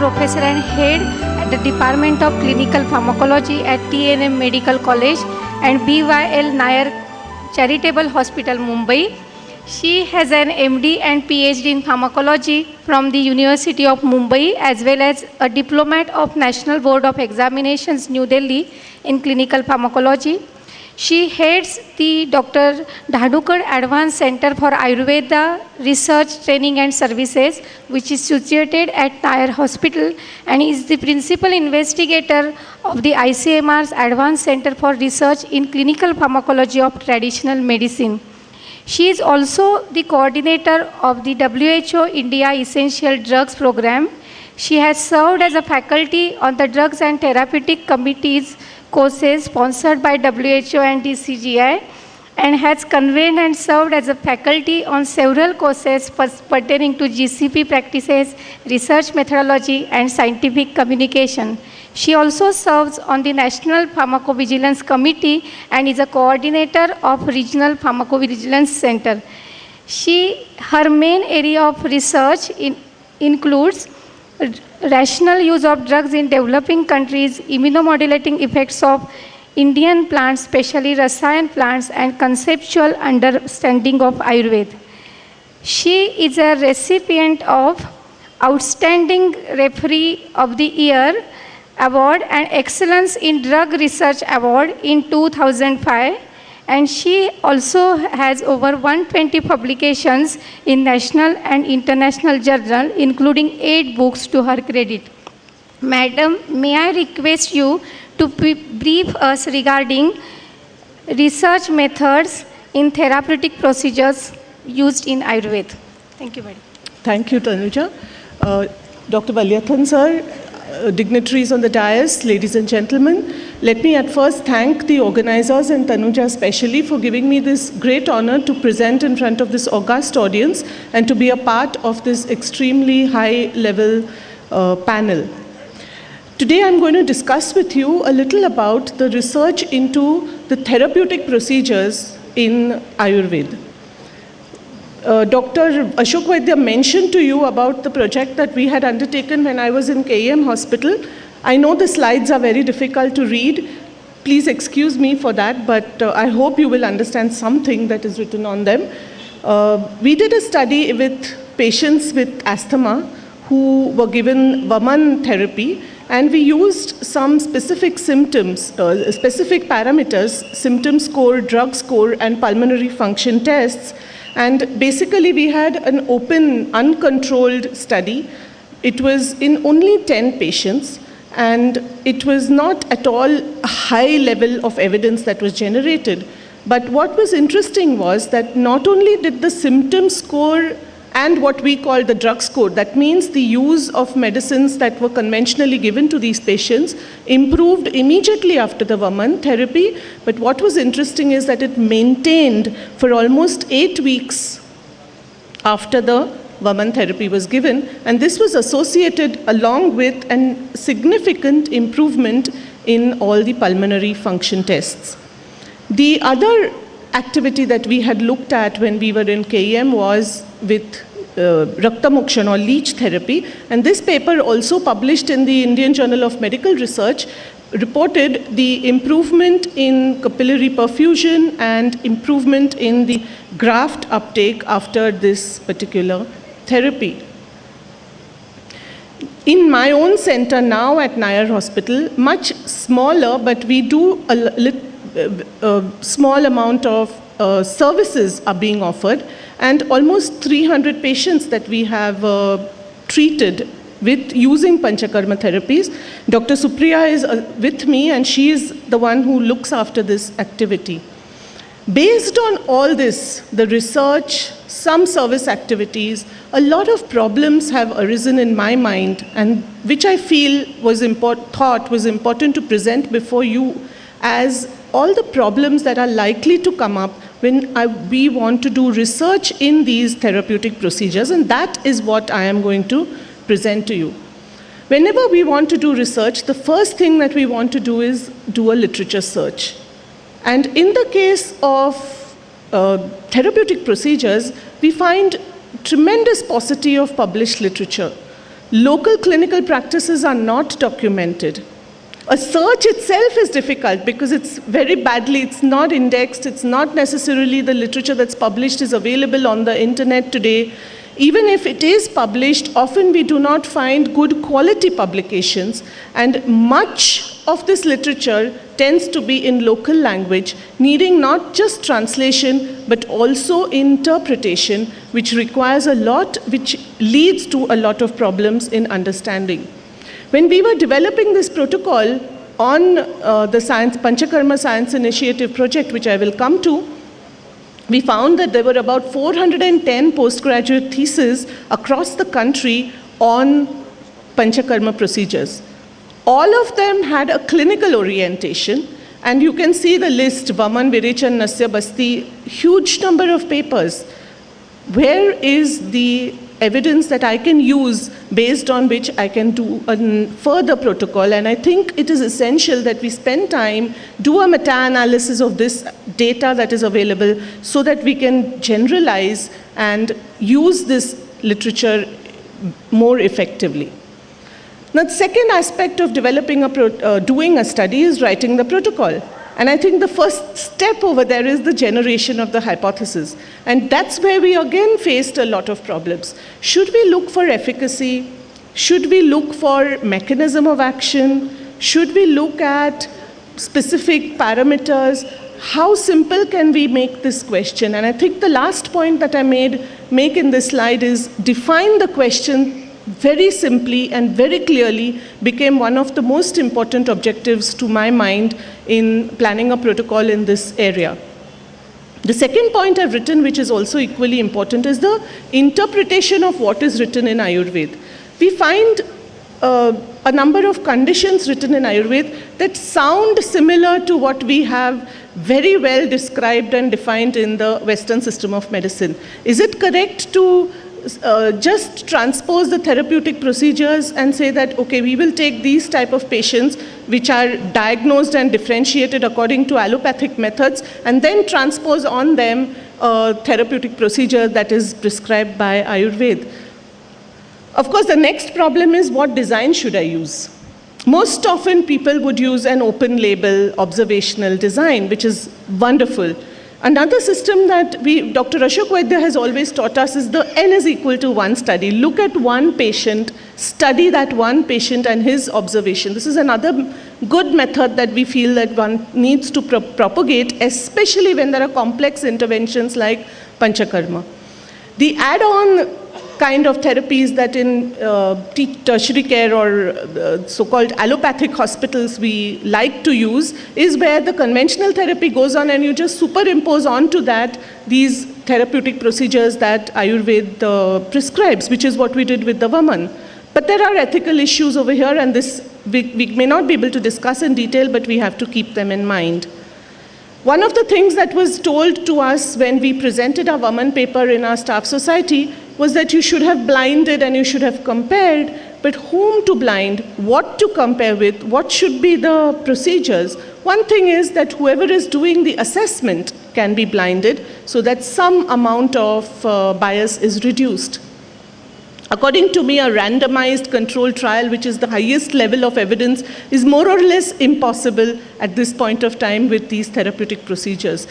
Professor and Head at the Department of Clinical Pharmacology at TNM Medical College and BYL Nair Charitable Hospital, Mumbai. She has an MD and PhD in pharmacology from the University of Mumbai, as well as a diplomat of National Board of Examinations, New Delhi, in clinical pharmacology. She heads the Dr. Dhadukar Advanced Center for Ayurveda Research, Training and Services, which is situated at Nair Hospital, and is the principal investigator of the ICMR's Advanced Center for Research in Clinical Pharmacology of Traditional Medicine. She is also the coordinator of the WHO India Essential Drugs Program. She has served as a faculty on the Drugs and Therapeutic Committees courses sponsored by WHO and DCGI, and has convened and served as a faculty on several courses pertaining to GCP practices, research methodology, and scientific communication. She also serves on the National Pharmacovigilance Committee and is a coordinator of Regional Pharmacovigilance Center. Her main area of research includes rational use of drugs in developing countries, immunomodulating effects of Indian plants, especially Rasayan plants, and conceptual understanding of Ayurveda. She is a recipient of Outstanding Referee of the Year Award and Excellence in Drug Research Award in 2005. And she also has over 120 publications in national and international journals, including 8 books to her credit. Madam, may I request you to brief us regarding research methods in therapeutic procedures used in Ayurveda. Thank you, madam. Thank you, Tanuja. Dr. Valyathan sir, dignitaries on the dais, ladies and gentlemen, let me at first thank the organizers and Tanuja especially for giving me this great honor to present in front of this august audience and to be a part of this extremely high-level panel. Today I'm going to discuss with you a little about the research into the therapeutic procedures in Ayurveda. Dr. Ashok Vaidya mentioned to you about the project that we had undertaken when I was in KEM Hospital. I know the slides are very difficult to read. Please excuse me for that, but I hope you will understand something that is written on them. We did a study with patients with asthma who were given Vaman therapy, and we used some specific symptoms, specific parameters, symptom score, drug score, and pulmonary function tests. And basically, we had an open, uncontrolled study. It was in only 10 patients, and it was not at all a high level of evidence that was generated. But what was interesting was that not only did the symptom score and what we call the drug score, that means the use of medicines that were conventionally given to these patients, improved immediately after the Vaman therapy. But what was interesting is that it maintained for almost 8 weeks after the Vaman therapy was given, and this was associated along with a significant improvement in all the pulmonary function tests. The other activity that we had looked at when we were in KEM was with Raktamokshan or leech therapy, and this paper also published in the Indian Journal of Medical Research reported the improvement in capillary perfusion and improvement in the graft uptake after this particular therapy. In my own center now at Nair Hospital, much smaller, but we do a small amount of services are being offered, and almost 300 patients that we have treated with using Panchakarma therapies. Dr. Supriya is with me, and she is the one who looks after this activity. Based on all this, the research, some service activities, a lot of problems have arisen in my mind, and which I feel was thought was important to present before you as all the problems that are likely to come up when we want to do research in these therapeutic procedures, and that is what I am going to present to you. Whenever we want to do research, the first thing that we want to do is do a literature search. And in the case of therapeutic procedures, we find tremendous paucity of published literature. Local clinical practices are not documented. A search itself is difficult because it's very badly, it's not indexed, it's not necessarily the literature that's published is available on the internet today. Even if it is published, often we do not find good quality publications, and much of this literature tends to be in local language, needing not just translation, but also interpretation, which requires a lot, which leads to a lot of problems in understanding. When we were developing this protocol on the Panchakarma Science Initiative project, which I will come to, we found that there were about 410 postgraduate theses across the country on Panchakarma procedures. All of them had a clinical orientation, and you can see the list, Vaman, Virechan, Nasya, Basti, huge number of papers. Where is the evidence that I can use based on which I can do a further protocol? And I think it is essential that we spend time, do a meta-analysis of this data that is available so that we can generalize and use this literature more effectively. Now, the second aspect of developing doing a study is writing the protocol. And I think the first step over there is the generation of the hypothesis. And that's where we again faced a lot of problems. Should we look for efficacy? Should we look for mechanism of action? Should we look at specific parameters? How simple can we make this question? And I think the last point that I make in this slide is define the question very simply and very clearly became one of the most important objectives to my mind in planning a protocol in this area. The second point I've written, which is also equally important, is the interpretation of what is written in Ayurveda. We find a number of conditions written in Ayurveda that sound similar to what we have very well described and defined in the Western system of medicine. Is it correct to just transpose the therapeutic procedures and say that, okay, we will take these type of patients which are diagnosed and differentiated according to allopathic methods and then transpose on them a therapeutic procedure that is prescribed by Ayurveda? Of course, the next problem is what design should I use? Most often people would use an open label observational design, which is wonderful. Another system that Dr. Ashok Vaidya has always taught us is the N is equal to 1 study. Look at one patient, study that one patient and his observation. This is another good method that we feel that one needs to propagate, especially when there are complex interventions like Panchakarma. The add-on kind of therapies that in tertiary care or so-called allopathic hospitals we like to use is where the conventional therapy goes on and you just superimpose onto that these therapeutic procedures that Ayurveda prescribes, which is what we did with the Vaman. But there are ethical issues over here, and this we may not be able to discuss in detail, but we have to keep them in mind. One of the things that was told to us when we presented our Vaman paper in our staff society was that you should have blinded and you should have compared, but whom to blind, what to compare with, what should be the procedures. One thing is that whoever is doing the assessment can be blinded so that some amount of bias is reduced. According to me, a randomized controlled trial, which is the highest level of evidence, is more or less impossible at this point of time with these therapeutic procedures.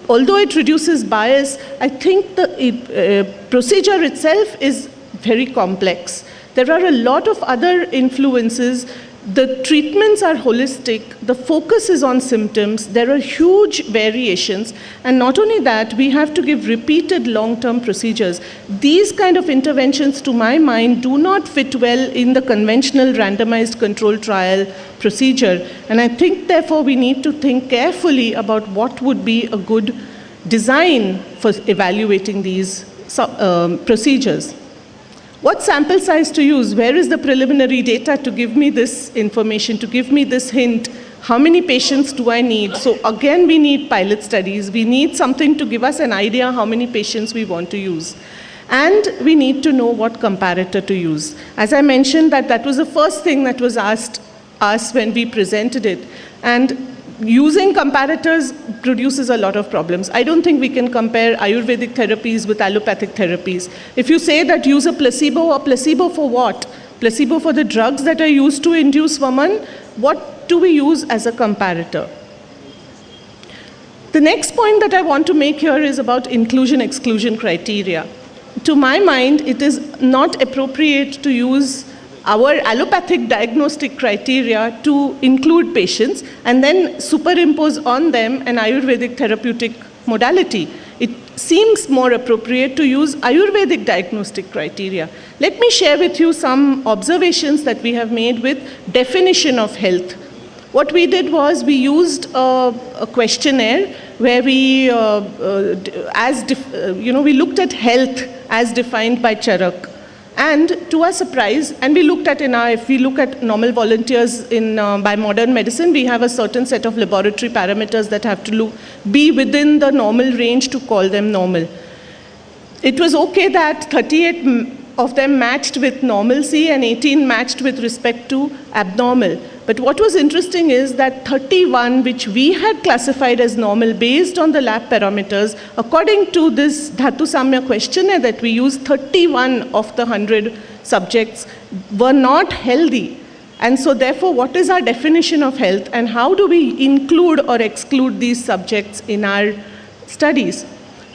Although it reduces bias, I think the procedure itself is very complex. There are a lot of other influences. The treatments are holistic. The focus is on symptoms. There are huge variations. And not only that, we have to give repeated long-term procedures. These kind of interventions, to my mind, do not fit well in the conventional randomized controlled trial procedure. And I think, therefore, we need to think carefully about what would be a good design for evaluating these procedures. What sample size to use? Where is the preliminary data to give me this information, to give me this hint? How many patients do I need? So again, we need pilot studies. We need something to give us an idea how many patients we want to use. And we need to know what comparator to use. As I mentioned, that was the first thing that was asked us when we presented it. And using comparators produces a lot of problems. I don't think we can compare Ayurvedic therapies with allopathic therapies. If you say that use a placebo for what? Placebo for the drugs that are used to induce Vaman, what do we use as a comparator? The next point that I want to make here is about inclusion-exclusion criteria. To my mind, it is not appropriate to use our allopathic diagnostic criteria to include patients and then superimpose on them an Ayurvedic therapeutic modality. It seems more appropriate to use Ayurvedic diagnostic criteria. Let me share with you some observations that we have made with definition of health. What we did was we used a questionnaire where we, we looked at health as defined by Charak. And to our surprise, and we looked at if we look at normal volunteers by modern medicine, we have a certain set of laboratory parameters that have to be within the normal range to call them normal. It was okay that 38 of them matched with normalcy and 18 matched with respect to abnormal. But what was interesting is that 31, which we had classified as normal based on the lab parameters, according to this Dhatu Samya questionnaire that we used, 31 of the 100 subjects were not healthy. And so therefore, what is our definition of health and how do we include or exclude these subjects in our studies?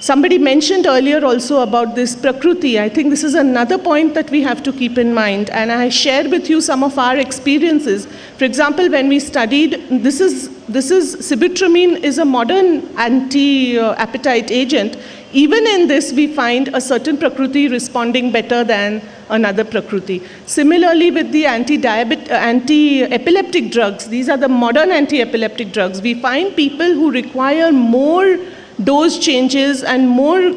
Somebody mentioned earlier also about this Prakruti. I think this is another point that we have to keep in mind. And I shared with you some of our experiences. For example, when we studied, sibutramine is a modern anti-appetite agent. Even in this, we find a certain Prakruti responding better than another Prakruti. Similarly, with the anti-epileptic drugs, these are the modern anti-epileptic drugs, we find people who require more dose changes and more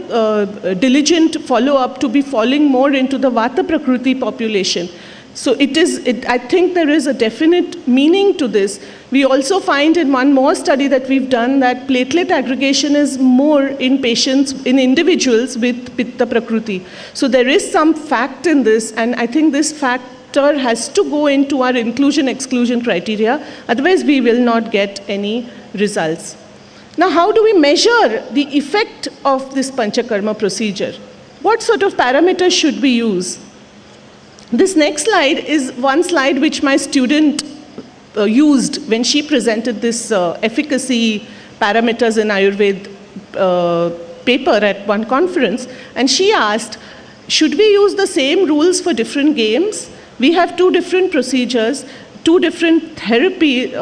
diligent follow-up to be falling more into the Vata Prakruti population. So I think there is a definite meaning to this. We also find in one more study that we've done that platelet aggregation is more in patients, in individuals with Pitta Prakruti. So there is some fact in this, and I think this factor has to go into our inclusion-exclusion criteria, otherwise we will not get any results. Now, how do we measure the effect of this Panchakarma procedure? What sort of parameters should we use? This next slide is one slide which my student used when she presented this efficacy parameters in Ayurveda paper at one conference. And she asked, should we use the same rules for different games? We have two different procedures, two different therapy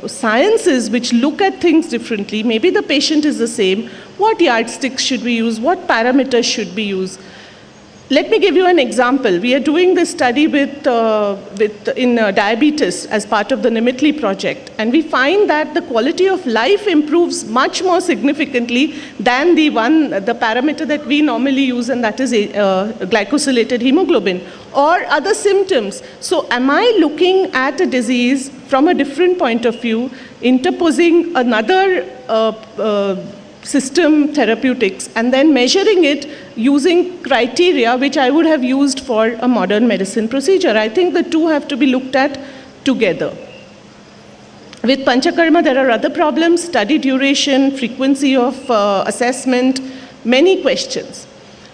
sciences which look at things differently. Maybe the patient is the same. What yardsticks should we use? What parameters should we use? Let me give you an example. We are doing this study in diabetes as part of the Nimitli project. And we find that the quality of life improves much more significantly than the parameter that we normally use, and that is glycosylated hemoglobin or other symptoms. So am I looking at a disease from a different point of view, interposing another system therapeutics and then measuring it using criteria which I would have used for a modern medicine procedure? I think the two have to be looked at together. With Panchakarma, there are other problems: study duration, frequency of assessment, many questions.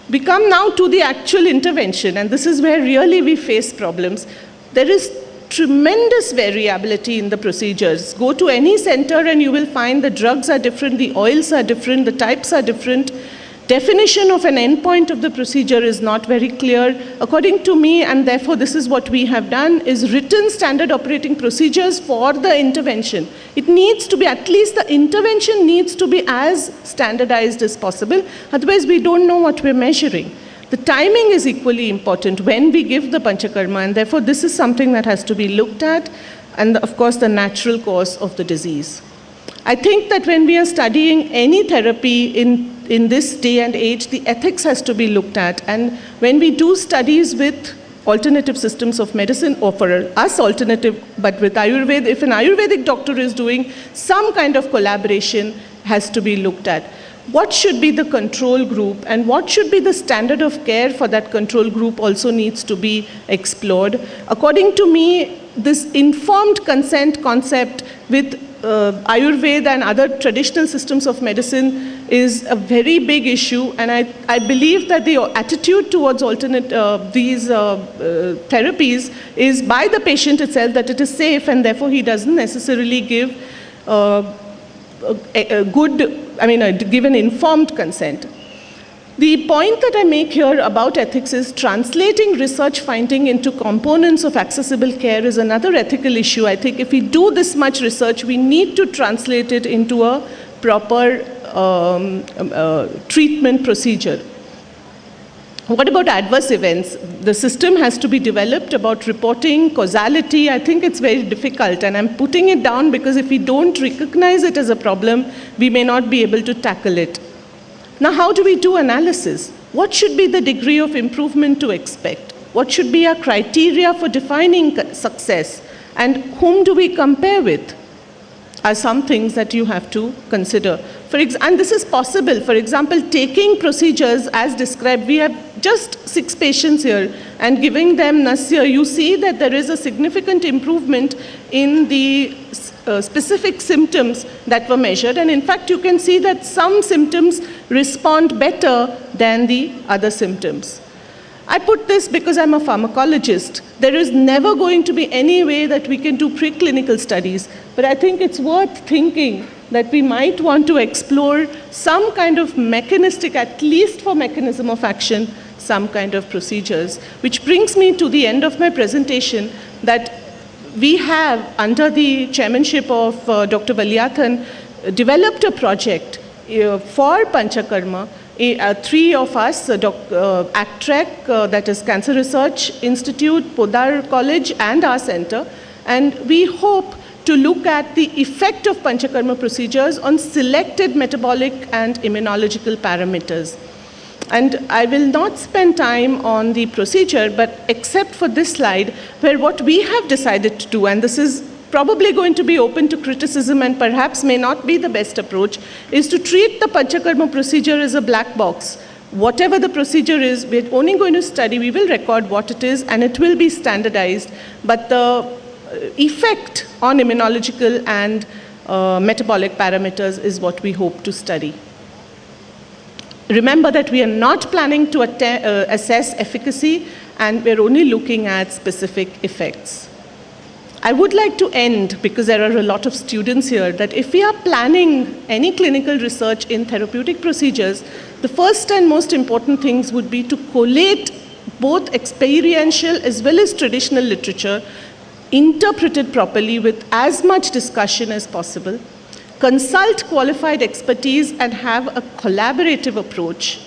We come now to the actual intervention, and this is where really we face problems. There is tremendous variability in the procedures. Go to any center and you will find the drugs are different, the oils are different, the types are different. Definition of an endpoint of the procedure is not very clear. According to me, and therefore this is what we have done, is written standard operating procedures for the intervention. It needs to be, at least the intervention needs to be as standardized as possible. Otherwise, we don't know what we're measuring. The timing is equally important when we give the Panchakarma, and therefore this is something that has to be looked at, and of course the natural course of the disease. I think that when we are studying any therapy in this day and age, the ethics has to be looked at, and when we do studies with alternative systems of medicine, or for us alternative, but with Ayurveda, if an Ayurvedic doctor is doing some kind of collaboration, has to be looked at. What should be the control group and what should be the standard of care for that control group also needs to be explored. According to me, this informed consent concept with Ayurveda and other traditional systems of medicine is a very big issue, and I believe that the attitude towards alternate these therapies is by the patient itself, that it is safe, and therefore he doesn't necessarily give give an informed consent. The point that I make here about ethics is translating research finding into components of accessible care is another ethical issue. I think if we do this much research, we need to translate it into a proper treatment procedure. What about adverse events? The system has to be developed about reporting, causality. I think it's very difficult, and I'm putting it down because if we don't recognize it as a problem, we may not be able to tackle it. Now, how do we do analysis? What should be the degree of improvement to expect? What should be our criteria for defining success? And whom do we compare with? Are some things that you have to consider. And this is possible. For example, taking procedures as described, we have just 6 patients here, and giving them Nasir, you see that there is a significant improvement in the specific symptoms that were measured, and in fact you can see that some symptoms respond better than the other symptoms. I put this because I'm a pharmacologist. There is never going to be any way that we can do preclinical studies, but I think it's worth thinking that we might want to explore some kind of mechanistic, at least for mechanism of action, some kind of procedures, which brings me to the end of my presentation, that we have, under the chairmanship of Dr. Valiathan, developed a project for Panchakarma. 3 of us, ACTREC, that is Cancer Research Institute, Podar College, and our center, and we hope to look at the effect of Panchakarma procedures on selected metabolic and immunological parameters. And I will not spend time on the procedure, but except for this slide, where what we have decided to do, and this is probably going to be open to criticism and perhaps may not be the best approach, is to treat the Panchakarma procedure as a black box. Whatever the procedure is, we're only going to study, we will record what it is, and it will be standardized, but the effect on immunological and metabolic parameters is what we hope to study. Remember that we are not planning to assess efficacy, and we're only looking at specific effects. I would like to end, because there are a lot of students here, that if we are planning any clinical research in therapeutic procedures, the first and most important things would be to collate both experiential as well as traditional literature, interpreted properly with as much discussion as possible, consult qualified expertise, and have a collaborative approach.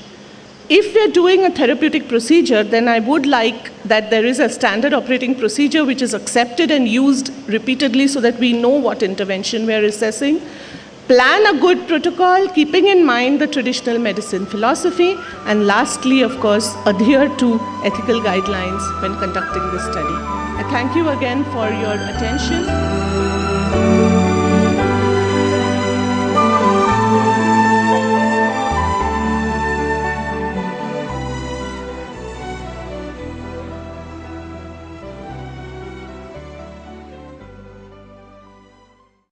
If we're doing a therapeutic procedure, then I would like that there is a standard operating procedure which is accepted and used repeatedly so that we know what intervention we're assessing. Plan a good protocol, keeping in mind the traditional medicine philosophy, and lastly, of course, adhere to ethical guidelines when conducting this study. I thank you again for your attention.